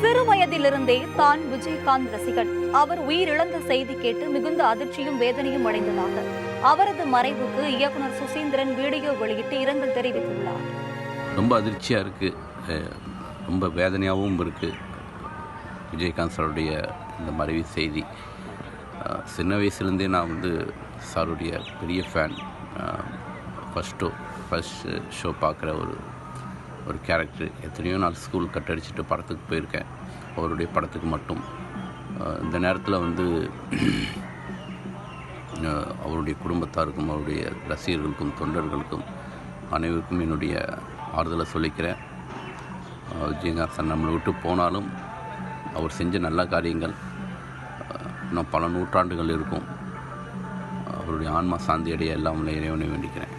சிறு வயதிலிருந்தே தான் விஜயகாந்த் ரசிகன். அவர் உயிரிழந்த செய்தி கேட்டு மிகுந்த அதிர்ச்சியும் வேதனையும் அடைந்ததாக அவரது மறைவுக்கு இயக்குனர் சுசீந்திரன் வீடியோ வெளியிட்டு இரங்கல் தெரிவித்துள்ளார். ரொம்ப அதிர்ச்சியாக இருக்குது, ரொம்ப வேதனையாகவும் இருக்குது. விஜயகாந்த் சாருடைய இந்த மறைவு செய்தி, சின்ன வயசுலேருந்தே நான் சாருடைய பெரிய ஃபேன். ஃபஸ்ட் ஷோ பார்க்குற ஒரு கேரக்டர். எத்தனையோ நாள் ஸ்கூல் கட் அடிச்சுட்டு படத்துக்கு போயிருக்கேன், அவருடைய படத்துக்கு மட்டும். இந்த நேரத்தில் அவருடைய குடும்பத்தாருக்கும் அவருடைய ரசிகர்களுக்கும் தொண்டர்களுக்கும் அனைவருக்கும் என்னுடைய ஆறுதலை சொல்லிக்கிறேன். விஜயகாந்த் சார் நம்மளை விட்டு போனாலும் அவர் செஞ்ச நல்ல காரியங்கள் இன்னும் பல நூற்றாண்டுகள் இருக்கும். அவருடைய ஆன்மா சாந்தி அடைய எல்லாம் இறைவனை வேண்டிக்கிறேன்.